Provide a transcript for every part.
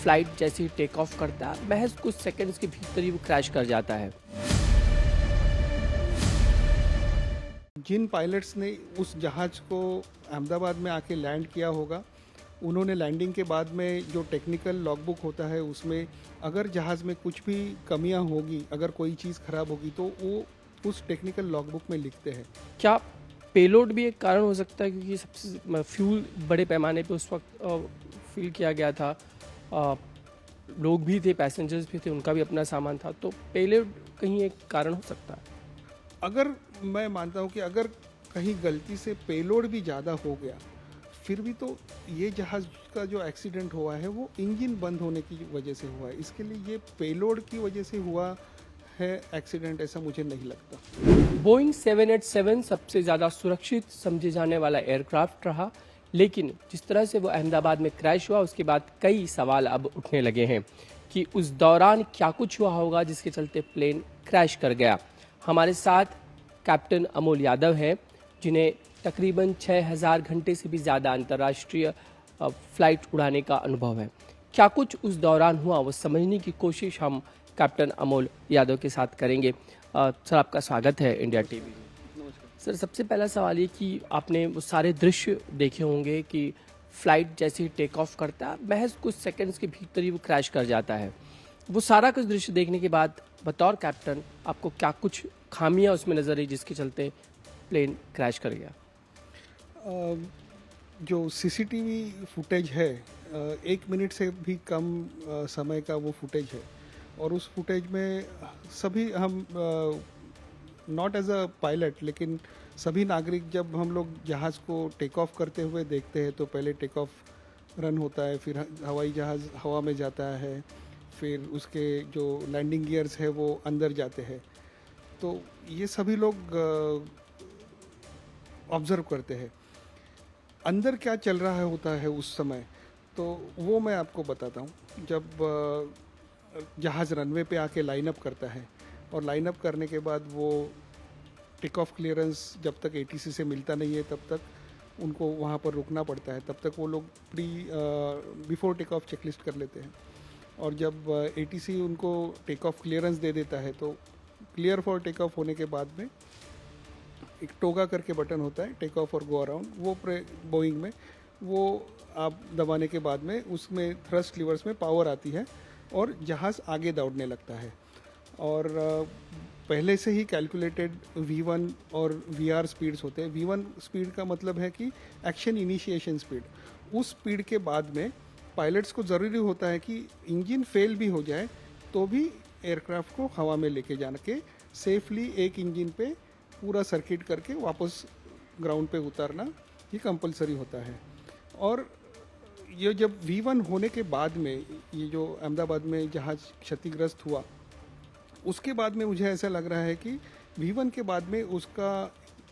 Flight जैसे ही take off करता है महज कुछ सेकंड्स के भीतर ही वो क्रैश कर जाता है। जिन पायलट्स ने उस जहाज़ को अहमदाबाद में आके लैंड किया होगा, उन्होंने लैंडिंग के बाद में जो टेक्निकल लॉगबुक होता है उसमें अगर जहाज़ में कुछ भी कमियां होगी, अगर कोई चीज़ ख़राब होगी तो वो उस टेक्निकल लॉगबुक में लिखते हैं। क्या पेलोड भी एक कारण हो सकता है, क्योंकि सबसे फ्यूल बड़े पैमाने पे उस वक्त फिल किया गया था, अ, लोग भी थे, पैसेंजर्स भी थे, उनका भी अपना सामान था, तो पेलोड कहीं एक कारण हो सकता है। अगर मैं मानता हूँ कि अगर कहीं गलती से पेलोड भी ज़्यादा हो गया, फिर भी तो ये जहाज़ का जो एक्सीडेंट हुआ है वो इंजन बंद होने की वजह से हुआ है। इसके लिए ये पेलोड की वजह से हुआ है एक्सीडेंट, ऐसा मुझे नहीं लगता। बोइंग 787 सबसे ज़्यादा सुरक्षित समझे जाने वाला एयरक्राफ्ट रहा, लेकिन जिस तरह से वो अहमदाबाद में क्रैश हुआ उसके बाद कई सवाल अब उठने लगे हैं कि उस दौरान क्या कुछ हुआ होगा जिसके चलते प्लेन क्रैश कर गया। हमारे साथ कैप्टन अमोल यादव हैं, जिन्हें तकरीबन 6000 घंटे से भी ज़्यादा अंतर्राष्ट्रीय फ्लाइट उड़ाने का अनुभव है। क्या कुछ उस दौरान हुआ वो समझने की कोशिश हम कैप्टन अमोल यादव के साथ करेंगे। सर, आपका स्वागत है इंडिया टीवी। सर, सबसे पहला सवाल ये कि आपने वो सारे दृश्य देखे होंगे कि फ़्लाइट जैसे ही टेक ऑफ करता है महज कुछ सेकंड्स के भीतर ही वो क्रैश कर जाता है। वो सारा कुछ दृश्य देखने के बाद बतौर कैप्टन आपको क्या कुछ खामियां उसमें नज़र आई जिसके चलते प्लेन क्रैश कर गया? जो सीसीटीवी फुटेज है, 1 मिनट से भी कम समय का वो फुटेज है, और उस फुटेज में सभी हम नॉट एज अ पायलट लेकिन सभी नागरिक जब हम लोग जहाज़ को टेक ऑफ करते हुए देखते हैं तो पहले टेक ऑफ रन होता है, फिर हवाई जहाज़ हवा में जाता है, फिर उसके जो लैंडिंग गियर्स है वो अंदर जाते हैं, तो ये सभी लोग ऑब्ज़र्व करते हैं अंदर क्या चल रहा होता है उस समय। तो वो मैं आपको बताता हूँ। जब जहाज़ रनवे पे आके लाइन अप करता है और लाइन अप करने के बाद वो टेक ऑफ क्लियरेंस जब तक एटीसी से मिलता नहीं है तब तक उनको वहाँ पर रुकना पड़ता है, तब तक वो लोग बिफोर टेक ऑफ चेकलिस्ट कर लेते हैं, और जब एटीसी उनको टेक ऑफ क्लियरेंस दे देता है तो क्लियर फॉर टेक ऑफ होने के बाद में एक टोगा करके बटन होता है, टेक ऑफ और गो अराउंड, वो बोइंग में वो आप दबाने के बाद में उसमें थ्रस्ट लीवर्स में पावर आती है और जहाज़ आगे दौड़ने लगता है। और पहले से ही कैलकुलेटेड V1 और VR स्पीड्स होते हैं। V1 स्पीड का मतलब है कि एक्शन इनिशिएशन स्पीड। उस स्पीड के बाद में पायलट्स को ज़रूरी होता है कि इंजन फेल भी हो जाए तो भी एयरक्राफ्ट को हवा में लेके जाने के सेफली एक इंजन पे पूरा सर्किट करके वापस ग्राउंड पे उतारना ये कंपलसरी होता है। और ये जब V1 होने के बाद में ये जो अहमदाबाद में जहाज़ क्षतिग्रस्त हुआ, उसके बाद में मुझे ऐसा लग रहा है कि V1 के बाद में उसका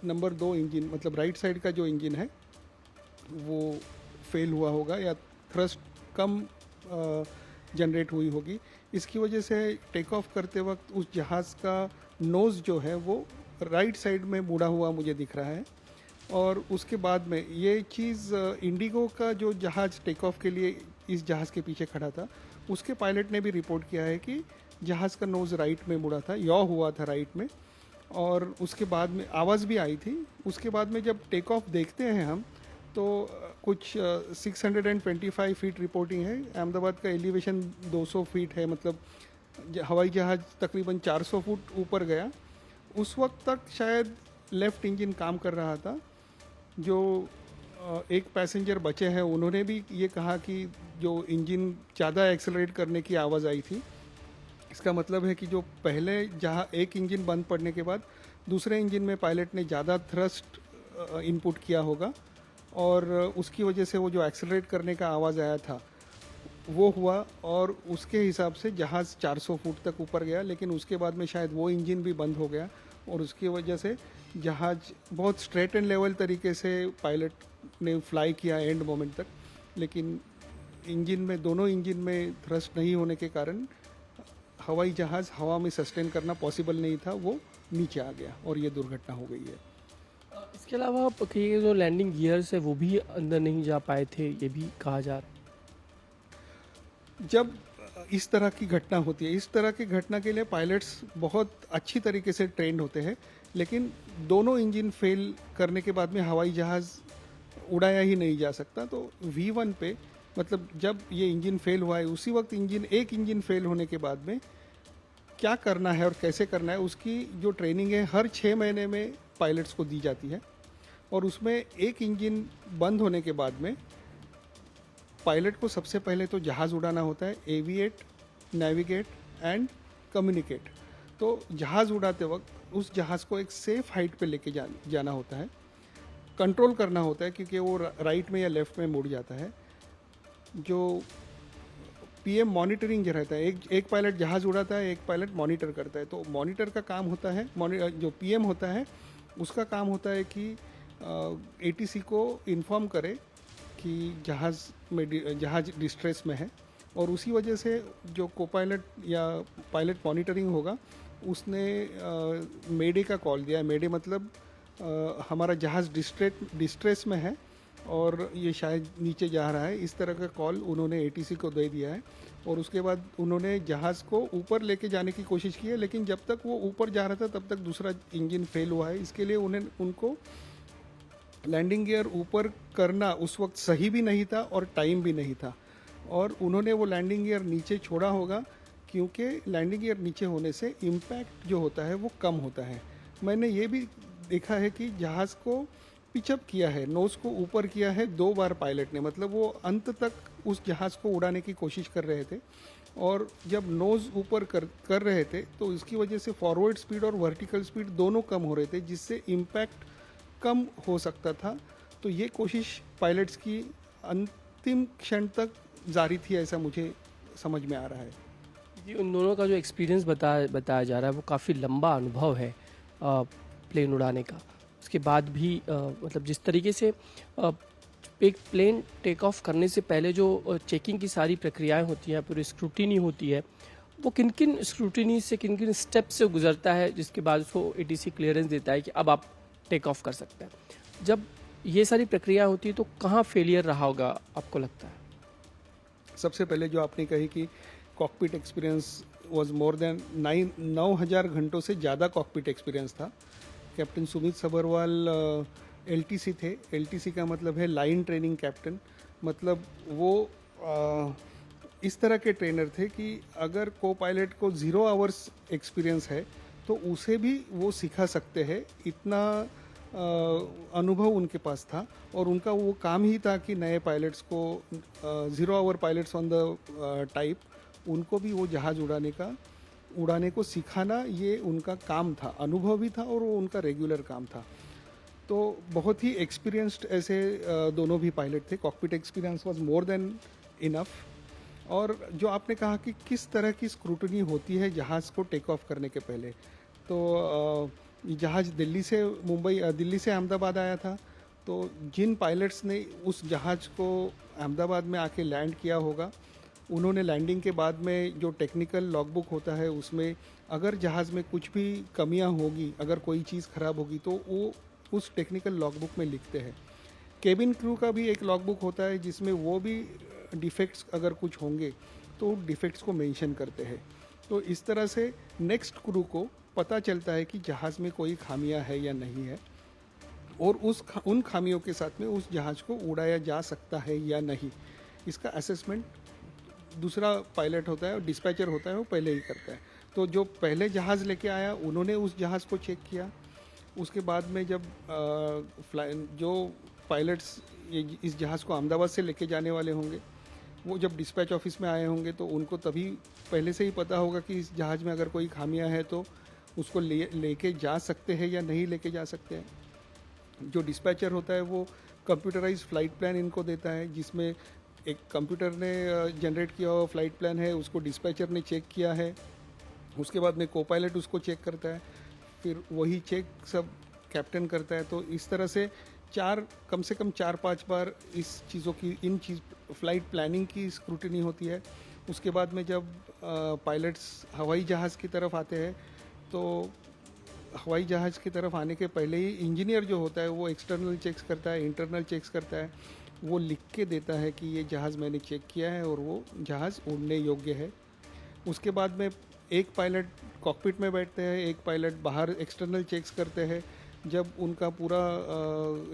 नंबर 2 इंजन, मतलब राइट साइड का जो इंजन है वो फेल हुआ होगा या थ्रस्ट कम जनरेट हुई होगी। इसकी वजह से टेक ऑफ करते वक्त उस जहाज़ का नोज़ जो है वो राइट साइड में मुड़ा हुआ मुझे दिख रहा है। और उसके बाद में ये चीज़ इंडिगो का जो जहाज़ टेक ऑफ के लिए इस जहाज़ के पीछे खड़ा था, उसके पायलट ने भी रिपोर्ट किया है कि जहाज़ का नोज़ राइट में मुड़ा था, यॉ हुआ था राइट में, और उसके बाद में आवाज़ भी आई थी। उसके बाद में जब टेक ऑफ देखते हैं हम तो कुछ 625 फीट रिपोर्टिंग है। अहमदाबाद का एलिवेशन 200 फीट है, मतलब हवाई जहाज़ तकरीबन 400 फुट ऊपर गया। उस वक्त तक शायद लेफ़्ट इंजन काम कर रहा था। जो एक पैसेंजर बचे हैं उन्होंने भी ये कहा कि जो इंजन ज़्यादा एक्सेलरेट करने की आवाज़ आई थी, इसका मतलब है कि जो पहले जहाँ एक इंजन बंद पड़ने के बाद दूसरे इंजन में पायलट ने ज़्यादा थ्रस्ट इनपुट किया होगा, और उसकी वजह से वो जो एक्सेलरेट करने का आवाज़ आया था वो हुआ, और उसके हिसाब से जहाज़ 400 फुट तक ऊपर गया। लेकिन उसके बाद में शायद वो इंजन भी बंद हो गया और उसकी वजह से जहाज़ बहुत स्ट्रेट एंड लेवल तरीके से पायलट ने फ्लाई किया एंड मोमेंट तक, लेकिन इंजन में दोनों इंजन में थ्रस्ट नहीं होने के कारण हवाई जहाज़ हवा में सस्टेन करना पॉसिबल नहीं था, वो नीचे आ गया और ये दुर्घटना हो गई है। इसके अलावा कई जो लैंडिंग गियर्स है वो भी अंदर नहीं जा पाए थे, ये भी कहा जा रहा है। जब इस तरह की घटना होती है, इस तरह की घटना के लिए पायलट्स बहुत अच्छी तरीके से ट्रेंड होते हैं, लेकिन दोनों इंजन फेल करने के बाद में हवाई जहाज़ उड़ाया ही नहीं जा सकता। तो V1 पे मतलब जब ये इंजन फेल हुआ है, उसी वक्त एक इंजन फेल होने के बाद में क्या करना है और कैसे करना है, उसकी जो ट्रेनिंग है हर 6 महीने में पायलट्स को दी जाती है। और उसमें एक इंजन बंद होने के बाद में पायलट को सबसे पहले तो जहाज़ उड़ाना होता है, एविएट, नेविगेट एंड कम्युनिकेट। तो जहाज़ उड़ाते वक्त उस जहाज़ को एक सेफ हाइट पे लेके जाना होता है, कंट्रोल करना होता है क्योंकि वो राइट में या लेफ्ट में मुड़ जाता है। जो पीएम मॉनिटरिंग जो रहता है, एक पायलट जहाज़ उड़ाता है, एक पायलट मॉनिटर करता है। तो मॉनिटर का काम होता है, जो पीएम होता है उसका काम होता है कि एटीसी को इन्फॉर्म करे कि जहाज़ डिस्ट्रेस में है, और उसी वजह से जो को पायलट या पायलट मॉनिटरिंग होगा उसने मेडे का कॉल दिया है। मेडे मतलब हमारा जहाज़ डिस्ट्रेस में है और ये शायद नीचे जा रहा है, इस तरह का कॉल उन्होंने एटीसी को दे दिया है। और उसके बाद उन्होंने जहाज़ को ऊपर लेके जाने की कोशिश की है, लेकिन जब तक वो ऊपर जा रहा था तब तक दूसरा इंजन फेल हुआ है। इसके लिए उनको लैंडिंग गियर ऊपर करना उस वक्त सही भी नहीं था और टाइम भी नहीं था, और उन्होंने वो लैंडिंग गियर नीचे छोड़ा होगा क्योंकि लैंडिंग गियर नीचे होने से इम्पैक्ट जो होता है वो कम होता है। मैंने ये भी देखा है कि जहाज़ को पिचअप किया है, नोज़ को ऊपर किया है 2 बार पायलट ने, मतलब वो अंत तक उस जहाज़ को उड़ाने की कोशिश कर रहे थे। और जब नोज़ ऊपर कर रहे थे तो इसकी वजह से फॉरवर्ड स्पीड और वर्टिकल स्पीड दोनों कम हो रहे थे, जिससे इम्पैक्ट कम हो सकता था। तो ये कोशिश पायलट्स की अंतिम क्षण तक जारी थी, ऐसा मुझे समझ में आ रहा है। ये उन दोनों का जो एक्सपीरियंस बताया जा रहा है वो काफ़ी लंबा अनुभव है प्लेन उड़ाने का। उसके बाद भी मतलब जिस तरीके से एक प्लेन टेक ऑफ करने से पहले जो चेकिंग की सारी प्रक्रियाएं होती हैं, पूरी स्क्रूटिनी होती है, वो किन किन स्क्रूटिनी से, किन किन स्टेप से गुजरता है, जिसके बाद उसको एटीसी क्लियरेंस देता है कि अब आप टेक ऑफ कर सकते हैं। जब ये सारी प्रक्रिया होती है तो कहाँ फेलियर रहा होगा आपको लगता है? सबसे पहले जो आपने कही कि cockpit experience was more than 9,000 घंटों से ज़्यादा कॉकपिट एक्सपीरियंस था। कैप्टन सुमित सबरवाल एलटीसी थे। एलटीसी का मतलब है लाइन ट्रेनिंग कैप्टन, मतलब वो इस तरह के ट्रेनर थे कि अगर को पायलट को 0 आवर्स एक्सपीरियंस है तो उसे भी वो सिखा सकते हैं, इतना अनुभव उनके पास था। और उनका वो काम ही था कि नए पायलट्स को 0 hour pilots on the type, उनको भी वो जहाज़ उड़ाने को सिखाना, ये उनका काम था, अनुभव भी था और वो उनका रेगुलर काम था। तो बहुत ही एक्सपीरियंस्ड ऐसे दोनों भी पायलट थे। Cockpit experience was more than enough. और जो आपने कहा कि किस तरह की स्क्रूटनी होती है जहाज़ को टेक ऑफ करने के पहले, तो जहाज़ दिल्ली से अहमदाबाद आया था। तो जिन पायलट्स ने उस जहाज़ को अहमदाबाद में आके लैंड किया होगा, उन्होंने लैंडिंग के बाद में जो टेक्निकल लॉगबुक होता है उसमें अगर जहाज़ में कुछ भी कमियां होगी, अगर कोई चीज़ ख़राब होगी तो वो उस टेक्निकल लॉगबुक में लिखते हैं। केबिन क्रू का भी एक लॉगबुक होता है जिसमें वो भी डिफेक्ट्स अगर कुछ होंगे तो डिफेक्ट्स को मेंशन करते हैं। तो इस तरह से नेक्स्ट क्रू को पता चलता है कि जहाज़ में कोई खामियां है या नहीं है, और उन खामियों के साथ में उस जहाज़ को उड़ाया जा सकता है या नहीं, इसका असेसमेंट दूसरा पायलट होता है और डिस्पैचर होता है, वो पहले ही करता है। तो जो पहले जहाज़ लेके आया उन्होंने उस जहाज़ को चेक किया। उसके बाद में जब जो पायलट्स इस जहाज़ को अहमदाबाद से लेके जाने वाले होंगे, वो जब डिस्पैच ऑफिस में आए होंगे तो उनको तभी पहले से ही पता होगा कि इस जहाज़ में अगर कोई खामियां है तो उसको लेके जा सकते हैं या नहीं लेके जा सकते हैं। जो डिस्पैचर होता है वो कंप्यूटराइज फ्लाइट प्लान इनको देता है, जिसमें एक कंप्यूटर ने जनरेट किया हुआ फ्लाइट प्लान है, उसको डिस्पैचर ने चेक किया है। उसके बाद में को पायलट उसको चेक करता है, फिर वही चेक सब कैप्टन करता है। तो इस तरह से कम से कम 4-5 बार इस चीज़ों की फ्लाइट प्लानिंग की स्क्रूटनी होती है। उसके बाद में जब पायलट्स हवाई जहाज़ की तरफ आते हैं तो हवाई जहाज़ की तरफ आने के पहले ही इंजीनियर जो होता है वो एक्सटर्नल चेक्स करता है, इंटरनल चेक्स करता है। वो लिख के देता है कि ये जहाज़ मैंने चेक किया है और वो जहाज़ उड़ने योग्य है। उसके बाद में एक पायलट कॉकपिट में बैठते हैं, एक पायलट बाहर एक्सटर्नल चेक्स करते हैं। जब उनका पूरा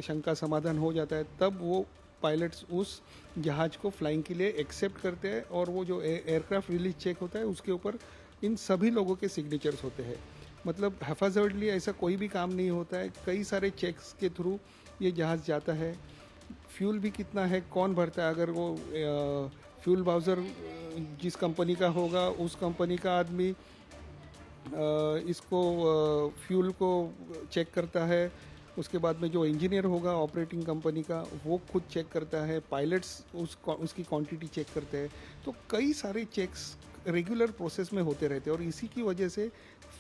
शंका समाधान हो जाता है तब वो पायलट्स उस जहाज़ को फ्लाइंग के लिए एक्सेप्ट करते हैं और वो जो एयरक्राफ्ट रिलीज चेक होता है उसके ऊपर इन सभी लोगों के सिग्नेचर्स होते हैं। मतलब हैफाजर्डली ऐसा कोई भी काम नहीं होता है, कई सारे चेक्स के थ्रू ये जहाज़ जाता है। फ्यूल भी कितना है, कौन भरता है, अगर वो फ्यूल बाउज़र जिस कंपनी का होगा उस कंपनी का आदमी इसको फ्यूल को चेक करता है। उसके बाद में जो इंजीनियर होगा ऑपरेटिंग कंपनी का वो खुद चेक करता है, पायलट्स उसकी क्वांटिटी चेक करते हैं। तो कई सारे चेक्स रेगुलर प्रोसेस में होते रहते हैं और इसी की वजह से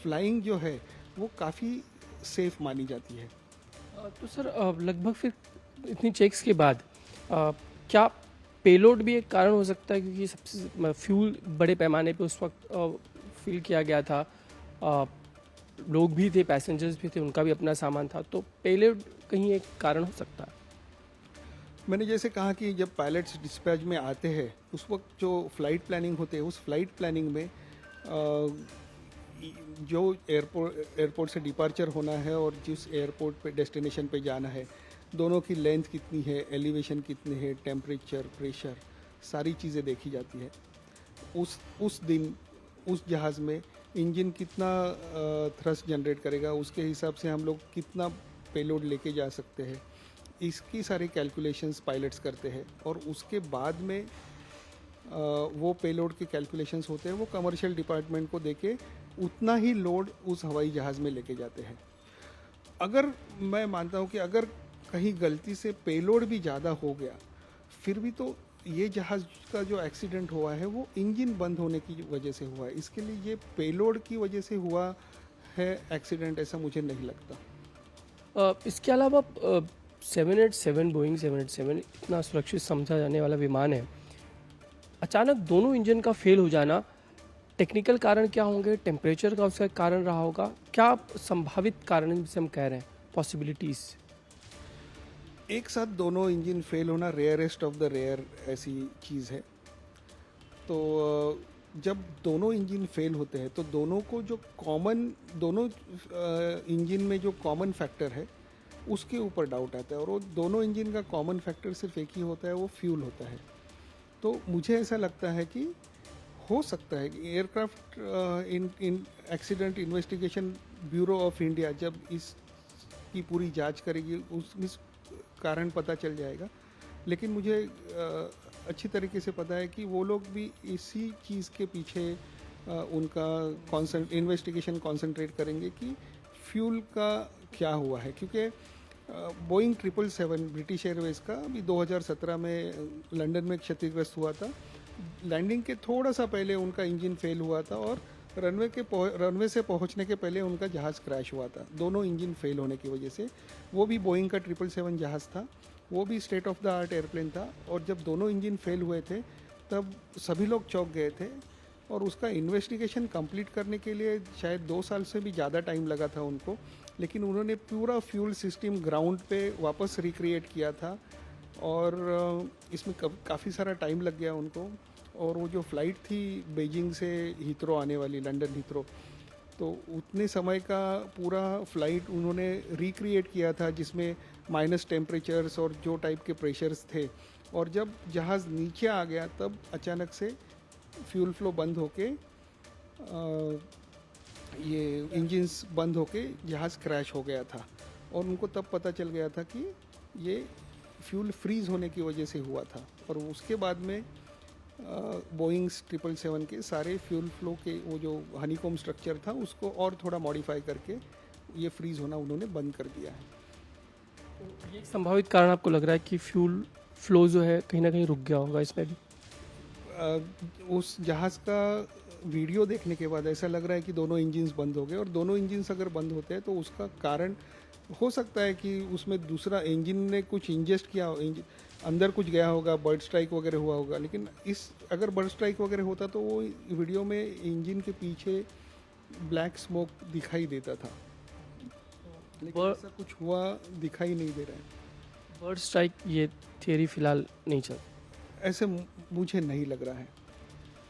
फ्लाइंग जो है वो काफ़ी सेफ मानी जाती है। तो सर लगभग फिर इतनी चेक्स के बाद क्या पेलोड भी एक कारण हो सकता है, क्योंकि सबसे फ्यूल बड़े पैमाने पे उस वक्त फिल किया गया था, अ, लोग भी थे, पैसेंजर्स भी थे, उनका भी अपना सामान था, तो पेलोड कहीं एक कारण हो सकता है। मैंने जैसे कहा कि जब पायलट्स डिस्पैच में आते हैं उस वक्त जो फ़्लाइट प्लानिंग होते हैं उस फ्लाइट प्लानिंग में जो एयरपोर्ट से डिपार्चर होना है और जिस एयरपोर्ट पे डेस्टिनेशन पे जाना है, दोनों की लेंथ कितनी है, एलिवेशन कितनी है, टेम्परेचर, प्रेशर, सारी चीज़ें देखी जाती है। उस दिन उस जहाज़ में इंजन कितना थ्रस्ट जनरेट करेगा, उसके हिसाब से हम लोग कितना पेलोड लेके जा सकते हैं, इसकी सारी कैलकुलेशंस पायलट्स करते हैं और उसके बाद में वो पेलोड के कैलकुलेशंस होते हैं, वो कमर्शियल डिपार्टमेंट को देके उतना ही लोड उस हवाई जहाज़ में लेके जाते हैं। अगर मैं मानता हूँ कि अगर कहीं गलती से पेलोड भी ज़्यादा हो गया, फिर भी तो ये जहाज़ का जो एक्सीडेंट हुआ है वो इंजन बंद होने की वजह से हुआ है। इसके लिए ये पेलोड की वजह से हुआ है एक्सीडेंट, ऐसा मुझे नहीं लगता। इसके अलावा 787 बोइंग 787 इतना सुरक्षित समझा जाने वाला विमान है, अचानक दोनों इंजन का फेल हो जाना, टेक्निकल कारण क्या होंगे, टेम्परेचर का उसका कारण रहा होगा, क्या संभावित कारण जिसे हम कह रहे हैं, पॉसिबिलिटीज़? एक साथ दोनों इंजन फेल होना रेयरेस्ट ऑफ द रेयर ऐसी चीज़ है। तो जब दोनों इंजन फेल होते हैं तो दोनों को जो कॉमन, दोनों इंजन में जो कॉमन फैक्टर है उसके ऊपर डाउट आता है और वो दोनों इंजन का कॉमन फैक्टर सिर्फ एक ही होता है, वो फ्यूल होता है। तो मुझे ऐसा लगता है कि हो सकता है कि aircraft in accident investigation bureau of India जब इसकी पूरी जांच करेगी इस कारण पता चल जाएगा। लेकिन मुझे अच्छी तरीके से पता है कि वो लोग भी इसी चीज़ के पीछे उनका इन्वेस्टिगेशन कॉन्सेंट्रेट करेंगे कि फ्यूल का क्या हुआ है, क्योंकि बोइंग 777 ब्रिटिश एयरवेज का अभी 2017 में लंदन में क्षतिग्रस्त हुआ था। लैंडिंग के थोड़ा सा पहले उनका इंजन फेल हुआ था और रनवे से पहुंचने के पहले उनका जहाज़ क्रैश हुआ था। दोनों इंजन फेल होने की वजह से, वो भी बोइंग का 777 जहाज़ था, वो भी state of the art airplane था। और जब दोनों इंजन फेल हुए थे तब सभी लोग चौंक गए थे और उसका इन्वेस्टिगेशन कंप्लीट करने के लिए शायद 2 साल से भी ज़्यादा टाइम लगा था उनको। लेकिन उन्होंने पूरा फ्यूल सिस्टम ग्राउंड पे वापस रिक्रिएट किया था और इसमें काफ़ी सारा टाइम लग गया उनको। और वो जो फ़्लाइट थी बीजिंग से हीथ्रो आने वाली, लंदन हीथ्रो, तो उतने समय का पूरा फ़्लाइट उन्होंने रिक्रिएट किया था जिसमें माइनस टेम्परेचर्स और जो टाइप के प्रेशर्स थे। और जब जहाज़ नीचे आ गया तब अचानक से फ्यूल फ्लो बंद होके ये इंजन्स बंद होके जहाज़ क्रैश हो गया था और उनको तब पता चल गया था कि ये फ्यूल फ्रीज़ होने की वजह से हुआ था। और उसके बाद में बोइंग 777 के सारे फ्यूल फ्लो के वो जो हनीकॉम स्ट्रक्चर था उसको और थोड़ा मॉडिफाई करके ये फ्रीज़ होना उन्होंने बंद कर दिया है। ये एक संभावित कारण आपको लग रहा है कि फ्यूल फ्लो जो है कहीं ना कहीं रुक गया होगा इसमें भी? उस जहाज़ का वीडियो देखने के बाद ऐसा लग रहा है कि दोनों इंजन्स बंद हो गए और दोनों इंजन्स अगर बंद होते हैं तो उसका कारण हो सकता है कि उसमें दूसरा इंजन ने कुछ इंजेस्ट किया, अंदर कुछ गया होगा, बर्ड स्ट्राइक वगैरह हुआ होगा। लेकिन अगर बर्ड स्ट्राइक वगैरह होता तो वो वीडियो में इंजन के पीछे ब्लैक स्मोक दिखाई देता था, लेकिन ऐसा कुछ हुआ दिखाई नहीं दे रहा है। बर्ड स्ट्राइक ये थियरी फिलहाल नहीं चल। ऐसे मुझे नहीं लग रहा है।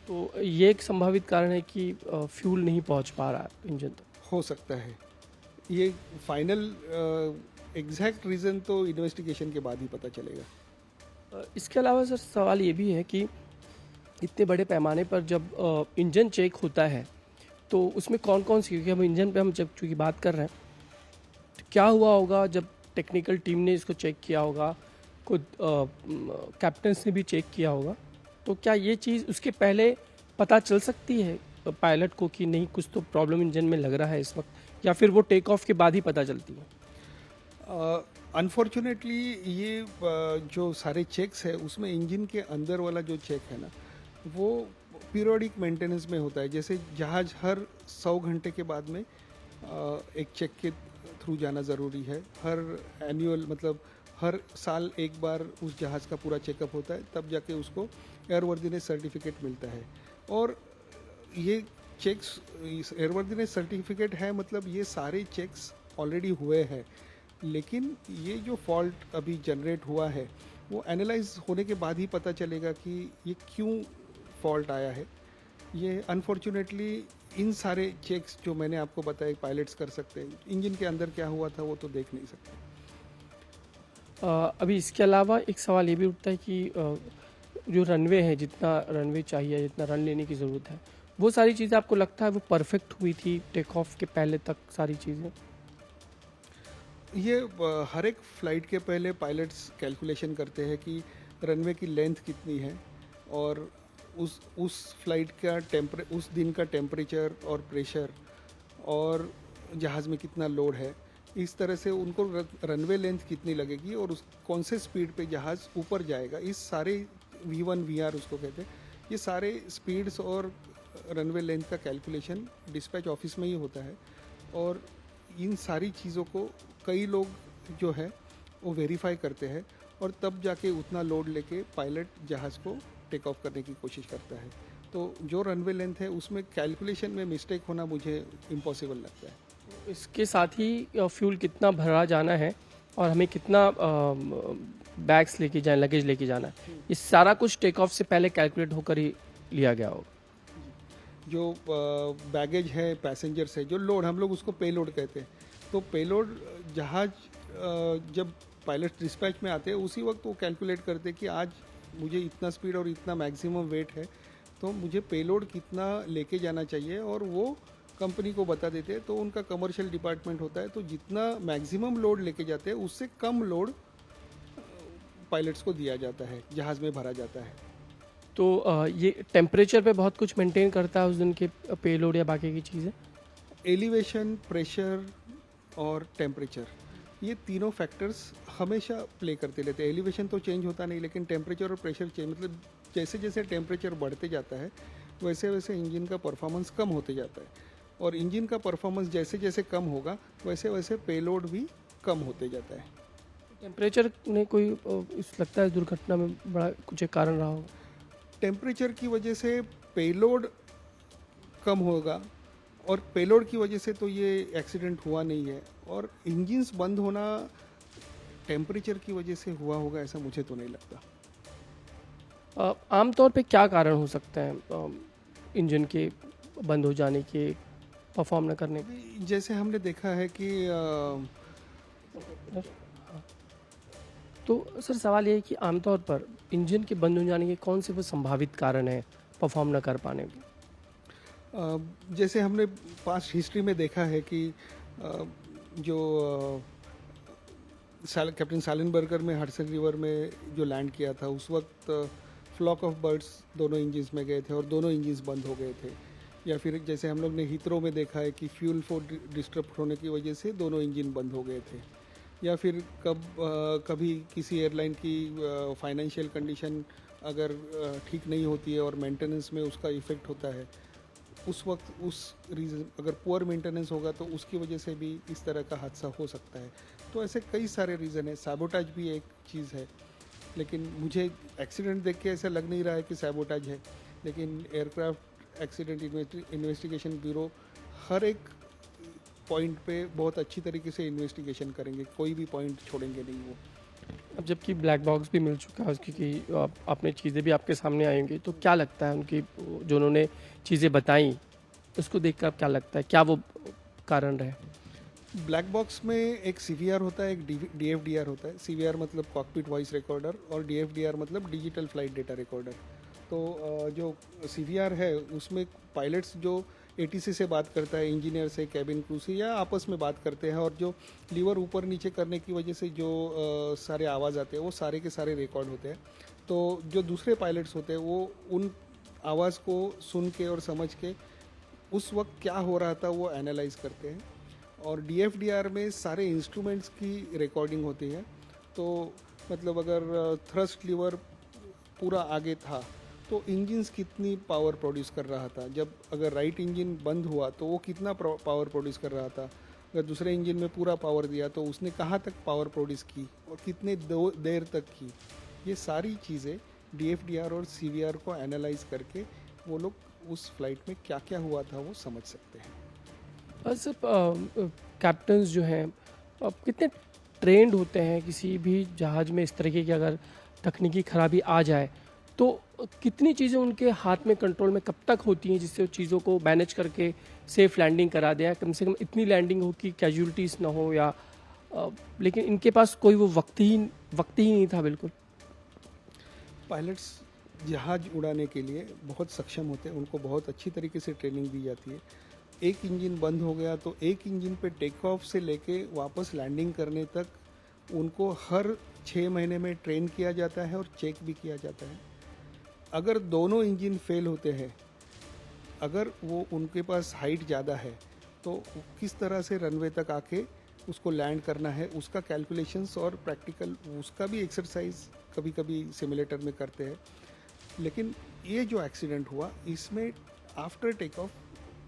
तो ये एक संभावित कारण है कि फ्यूल नहीं पहुंच पा रहा है इंजन तक। हो सकता है। ये फाइनल एग्जैक्ट रीज़न तो इन्वेस्टिगेशन के बाद ही पता चलेगा। इसके अलावा सर सवाल ये भी है कि इतने बड़े पैमाने पर जब इंजन चेक होता है तो उसमें कौन कौन सी, क्योंकि हम इंजन पे हम जब चूँकि बात कर रहे हैं, तो क्या हुआ होगा जब टेक्निकल टीम ने इसको चेक किया होगा, खुद कैप्टन्स ने भी चेक किया होगा, तो क्या ये चीज़ उसके पहले पता चल सकती है पायलट को कि नहीं कुछ तो प्रॉब्लम इंजन में लग रहा है इस वक्त, या फिर वो टेक ऑफ के बाद ही पता चलती है? अनफॉर्चुनेटली ये जो सारे चेक्स है उसमें इंजन के अंदर वाला जो चेक है ना, वो पीरियोडिक मेंटेनेंस में होता है। जैसे जहाज हर 100 घंटे के बाद में एक चेक के थ्रू जाना ज़रूरी है। हर एनुअल मतलब हर साल एक बार उस जहाज़ का पूरा चेकअप होता है, तब जाके उसको एयरवर्दीनेस सर्टिफिकेट मिलता है। और ये चेक्स एयरवर्दीनेस सर्टिफिकेट है, मतलब ये सारे चेक्स ऑलरेडी हुए हैं, लेकिन ये जो फॉल्ट अभी जनरेट हुआ है वो एनालाइज होने के बाद ही पता चलेगा कि ये क्यों फॉल्ट आया है। ये अनफॉर्चुनेटली इन सारे चेक्स जो मैंने आपको बताए पायलट्स कर सकते हैं, इंजन के अंदर क्या हुआ था वो तो देख नहीं सकते। अभी इसके अलावा एक सवाल ये भी उठता है कि जो रनवे है, जितना रनवे चाहिए, जितना रन लेने की ज़रूरत है, वो सारी चीज़ें आपको लगता है वो परफेक्ट हुई थी टेक ऑफ के पहले तक सारी चीज़ें? ये हर एक फ्लाइट के पहले पायलट्स कैलकुलेशन करते हैं कि रनवे की लेंथ कितनी है और उस फ्लाइट का उस दिन का टेम्परेचर और प्रेशर और जहाज़ में कितना लोड है, इस तरह से उनको रनवे लेंथ कितनी लगेगी और उस कौन से स्पीड पे जहाज़ ऊपर जाएगा, इस सारे V1 VR उसको कहते हैं, ये सारे स्पीड्स और रनवे लेंथ का कैलकुलेशन डिस्पैच ऑफिस में ही होता है। और इन सारी चीज़ों को कई लोग जो है वो वेरीफाई करते हैं और तब जाके उतना लोड लेके पायलट जहाज़ को टेक ऑफ करने की कोशिश करता है। तो जो रनवे लेंथ है उसमें कैलकुलेशन में मिस्टेक होना मुझे इम्पॉसिबल लगता है। इसके साथ ही फ्यूल कितना भरा जाना है और हमें कितना बैग्स लेके जाना, लगेज लेके जाना है, ये सारा कुछ टेक ऑफ से पहले कैलकुलेट होकर ही लिया गया होगा। जो बैगेज है, पैसेंजर्स है, जो लोड हम लोग उसको पे लोड कहते हैं, तो पे लोड जहाज जब पायलट डिस्पैच में आते हैं उसी वक्त वो कैलकुलेट करते हैं कि आज मुझे इतना स्पीड और इतना मैक्सिमम वेट है, तो मुझे पे लोड कितना लेके जाना चाहिए, और वो कंपनी को बता देते हैं। तो उनका कमर्शियल डिपार्टमेंट होता है, तो जितना मैक्सिमम लोड लेके जाते हैं उससे कम लोड पायलट्स को दिया जाता है, जहाज़ में भरा जाता है। तो ये टेम्परेचर पे बहुत कुछ मेंटेन करता है उस दिन के पेलोड या बाकी की चीज़ें? एलिवेशन, प्रेशर और टेम्परेचर, ये तीनों फैक्टर्स हमेशा प्ले करते रहते हैं। एलिवेशन तो चेंज होता नहीं, लेकिन टेम्परेचर और प्रेशर चेंज, मतलब जैसे जैसे टेम्परेचर बढ़ते जाता है वैसे वैसे इंजन का परफॉर्मेंस कम होते जाता है, और इंजन का परफॉर्मेंस जैसे जैसे कम होगा वैसे वैसे पेलोड भी कम होते जाता है। टेम्परेचर ने कोई इस लगता है दुर्घटना में बड़ा कुछ एक कारण रहा होगा? टेम्परेचर की वजह से पेलोड कम होगा, और पेलोड की वजह से तो ये एक्सीडेंट हुआ नहीं है, और इंजन्स बंद होना टेम्परेचर की वजह से हुआ होगा ऐसा मुझे तो नहीं लगता। आमतौर पे क्या कारण हो सकते हैं इंजन के बंद हो जाने के, परफॉर्म न करने के? जैसे हमने देखा है कि तो सर सवाल ये है कि आमतौर पर इंजन के बंद हो जाने के कौन से वो संभावित कारण हैं परफॉर्म न कर पाने के? जैसे हमने पास्ट हिस्ट्री में देखा है कि जो कैप्टन साइलेनबर्गर में हडसन रिवर में जो लैंड किया था, उस वक्त फ्लॉक ऑफ बर्ड्स दोनों इंजन्स में गए थे और दोनों इंजन्स बंद हो गए थे। या फिर जैसे हम लोग ने हीथ्रो में देखा है कि फ्यूल फोर्ड डिस्टर्ब होने की वजह से दोनों इंजन बंद हो गए थे। या फिर कभी किसी एयरलाइन की फाइनेंशियल कंडीशन अगर ठीक नहीं होती है और मेंटेनेंस में उसका इफ़ेक्ट होता है, उस वक्त उस रीज़न अगर पुअर मेंटेनेंस होगा तो उसकी वजह से भी इस तरह का हादसा हो सकता है। तो ऐसे कई सारे रीज़न है। सैबोटाज भी एक चीज़ है, लेकिन मुझे एक्सीडेंट देख के ऐसा लग नहीं रहा है कि सैबोटाज है, लेकिन एयरक्राफ्ट एक्सीडेंट इन्वेस्टिगेशन ब्यूरो हर एक पॉइंट पे बहुत अच्छी तरीके से इन्वेस्टिगेशन करेंगे, कोई भी पॉइंट छोड़ेंगे नहीं वो। अब जबकि ब्लैक बॉक्स भी मिल चुका है उसकी कि आपने चीज़ें भी आपके सामने आई होंगी, तो क्या लगता है उनकी जो उन्होंने चीज़ें बताई उसको देखकर क्या लगता है, क्या वो कारण रहे? ब्लैक बॉक्स में एक सीवीआर होता है, एक डीएफडीआर होता है। सीवीआर मतलब कॉकपिट वॉइस रिकॉर्डर और डीएफडीआर मतलब डिजिटल फ्लाइट डेटा रिकॉर्डर। तो जो सीवीआर है उसमें पायलट्स जो एटीसी से बात करता है, इंजीनियर से, कैबिन क्रू से, या आपस में बात करते हैं, और जो लीवर ऊपर नीचे करने की वजह से जो सारे आवाज़ आते हैं वो सारे के सारे रिकॉर्ड होते हैं। तो जो दूसरे पायलट्स होते हैं वो उन आवाज़ को सुन के और समझ के उस वक्त क्या हो रहा था वो एनालाइज करते हैं। और डीएफडीआर में सारे इंस्ट्रूमेंट्स की रिकॉर्डिंग होती है। तो मतलब अगर थ्रस्ट लीवर पूरा आगे था तो इंजन्स कितनी पावर प्रोड्यूस कर रहा था, जब अगर राइट इंजन बंद हुआ तो वो कितना पावर प्रोड्यूस कर रहा था, अगर दूसरे इंजन में पूरा पावर दिया तो उसने कहाँ तक पावर प्रोड्यूस की और कितने देर तक की। ये सारी चीज़ें डीएफडीआर और सीवीआर को एनालाइज करके वो लोग उस फ्लाइट में क्या क्या हुआ था वो समझ सकते हैं। बस कैप्टन्स जो हैं कितने ट्रेंड होते हैं किसी भी जहाज़ में, इस तरीके की अगर तकनीकी खराबी आ जाए तो कितनी चीज़ें उनके हाथ में, कंट्रोल में कब तक होती हैं जिससे वो चीज़ों को मैनेज करके सेफ लैंडिंग करा दें, कम से कम इतनी लैंडिंग हो कि कैजुअलिटीज़ ना हो, या लेकिन इनके पास कोई वो वक्त ही नहीं था बिल्कुल। पायलट्स जहाज उड़ाने के लिए बहुत सक्षम होते हैं, उनको बहुत अच्छी तरीके से ट्रेनिंग दी जाती है। एक इंजन बंद हो गया तो एक इंजन पे टेक ऑफ से लेके वापस लैंडिंग करने तक उनको हर 6 महीने में ट्रेन किया जाता है और चेक भी किया जाता है। अगर दोनों इंजन फेल होते हैं, अगर वो उनके पास हाइट ज़्यादा है तो किस तरह से रनवे तक आके उसको लैंड करना है, उसका कैलकुलेशंस और प्रैक्टिकल उसका भी एक्सरसाइज कभी कभी सिमुलेटर में करते हैं। लेकिन ये जो एक्सीडेंट हुआ इसमें आफ्टर टेक ऑफ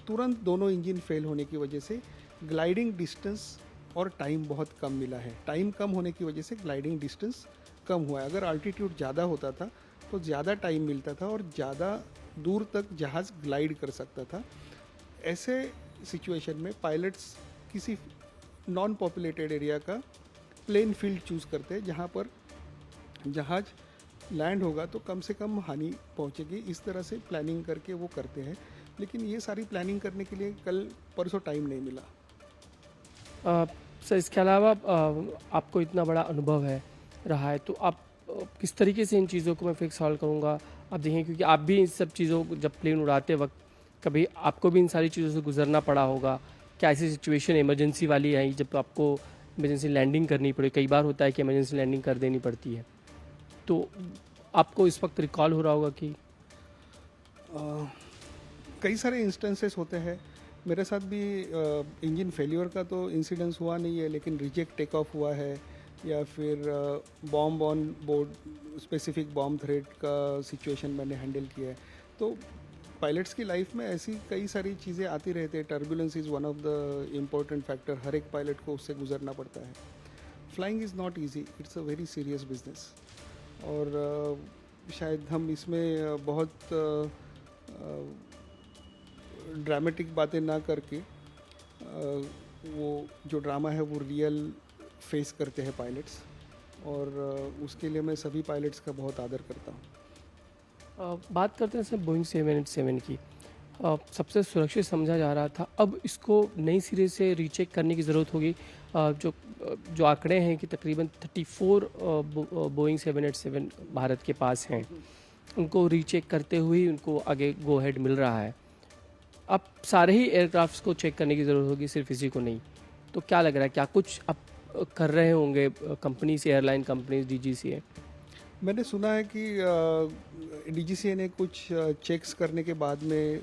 तुरंत दोनों इंजन फेल होने की वजह से ग्लाइडिंग डिस्टेंस और टाइम बहुत कम मिला है। टाइम कम होने की वजह से ग्लाइडिंग डिस्टेंस कम हुआ है। अगर अल्टीट्यूड ज़्यादा होता था तो ज़्यादा टाइम मिलता था और ज़्यादा दूर तक जहाज़ ग्लाइड कर सकता था। ऐसे सिचुएशन में पायलट्स किसी नॉन पॉपुलेटेड एरिया का प्लेन फील्ड चूज़ करते हैं जहाँ पर जहाज़ लैंड होगा तो कम से कम हानि पहुँचेगी। इस तरह से प्लानिंग करके वो करते हैं। लेकिन ये सारी प्लानिंग करने के लिए कल परसों टाइम नहीं मिला। सर इसके अलावा आपको इतना बड़ा अनुभव है रहा है, तो आप किस तरीके से इन चीज़ों को मैं फिर सॉल्व करूँगा? आप देखें क्योंकि आप भी इन सब चीज़ों को जब प्लेन उड़ाते वक्त कभी आपको भी इन सारी चीज़ों से गुजरना पड़ा होगा। क्या ऐसी सिचुएशन इमरजेंसी वाली आई जब आपको इमरजेंसी लैंडिंग करनी पड़ी? कई बार होता है कि इमरजेंसी लैंडिंग कर देनी पड़ती है, तो आपको इस वक्त रिकॉल हो रहा होगा कि कई सारे इंस्टेंसेस होते हैं। मेरे साथ भी इंजन फेल्योर का तो इंसिडेंस हुआ नहीं है, लेकिन रिजेक्ट टेक ऑफ हुआ है या फिर bomb on board specific bomb threat का सिचुएशन मैंने हैंडल किया है। तो पायलट्स की लाइफ में ऐसी कई सारी चीज़ें आती रहती है। Turbulence is one of the important factor, हर एक पायलट को उससे गुजरना पड़ता है। Flying is not easy, it's a very serious business. और शायद हम इसमें बहुत ड्रामेटिक बातें ना करके वो जो ड्रामा है वो रियल फेस करते हैं पायलट्स, और उसके लिए मैं सभी पायलट्स का बहुत आदर करता हूँ। बात करते हैं सर बोइंग 787 की। सबसे सुरक्षित समझा जा रहा था, अब इसको नई सिरे से रीचेक करने की ज़रूरत होगी। जो आंकड़े हैं कि तकरीबन 34 बोइंग 787 भारत के पास हैं, उनको रीचेक करते हुए उनको आगे गो हेड मिल रहा है। अब सारे ही एयरक्राफ्ट्स को चेक करने की ज़रूरत होगी, सिर्फ इसी को नहीं। तो क्या लग रहा है, क्या कुछ अब कर रहे होंगे कंपनीज, एयरलाइन कंपनीज, डीजीसीए? मैंने सुना है कि डीजीसीए ने कुछ चेक्स करने के बाद में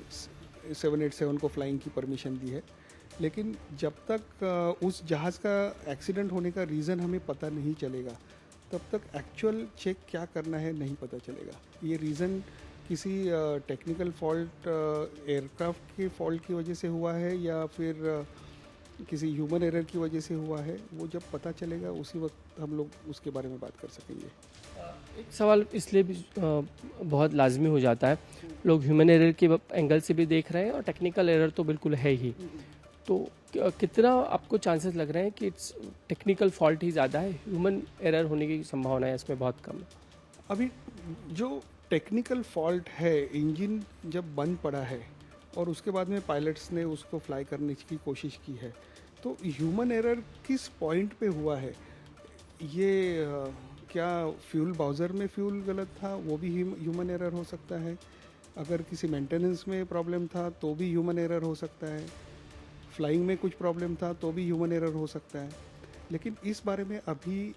787 को फ्लाइंग की परमिशन दी है। लेकिन जब तक उस जहाज़ का एक्सीडेंट होने का रीज़न हमें पता नहीं चलेगा तब तक एक्चुअल चेक क्या करना है नहीं पता चलेगा। ये रीज़न किसी टेक्निकल फॉल्ट, एयरक्राफ्ट के फॉल्ट की वजह से हुआ है या फिर किसी ह्यूमन एरर की वजह से हुआ है, वो जब पता चलेगा उसी वक्त हम लोग उसके बारे में बात कर सकेंगे। एक सवाल इसलिए भी बहुत लाजमी हो जाता है, लोग ह्यूमन एरर के एंगल से भी देख रहे हैं और टेक्निकल एरर तो बिल्कुल है ही। तो कितना आपको चांसेस लग रहे हैं कि इट्स टेक्निकल फॉल्ट ही ज़्यादा है, ह्यूमन एरर होने की संभावना है इसमें बहुत कम है? अभी जो टेक्निकल फॉल्ट है, इंजन जब बंद पड़ा है और उसके बाद में पायलट्स ने उसको फ्लाई करने की कोशिश की है, तो ह्यूमन एरर किस पॉइंट पे हुआ है ये क्या फ्यूल बाउज़र में फ्यूल गलत था, वो भी ह्यूमन एरर हो सकता है। अगर किसी मेंटेनेंस में प्रॉब्लम था तो भी ह्यूमन एरर हो सकता है। फ्लाइंग में कुछ प्रॉब्लम था तो भी ह्यूमन एरर हो सकता है। लेकिन इस बारे में अभी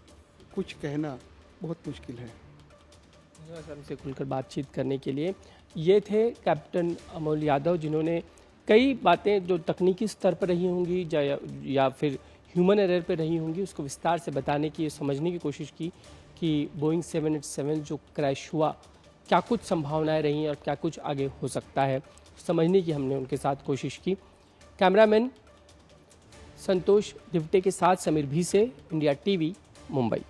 कुछ कहना बहुत मुश्किल है। धन्यवाद सर हमसे खुलकर बातचीत करने के लिए। ये थे कैप्टन अमोल यादव, जिन्होंने कई बातें जो तकनीकी स्तर पर रही होंगी या फिर ह्यूमन एरर पे रही होंगी, उसको विस्तार से बताने की, समझने की कोशिश की कि बोइंग 787 जो क्रैश हुआ, क्या कुछ संभावनाएं रही और क्या कुछ आगे हो सकता है, समझने की हमने उनके साथ कोशिश की। कैमरामैन संतोष दिवटे के साथ समीर भी से, इंडिया टीवी, मुंबई।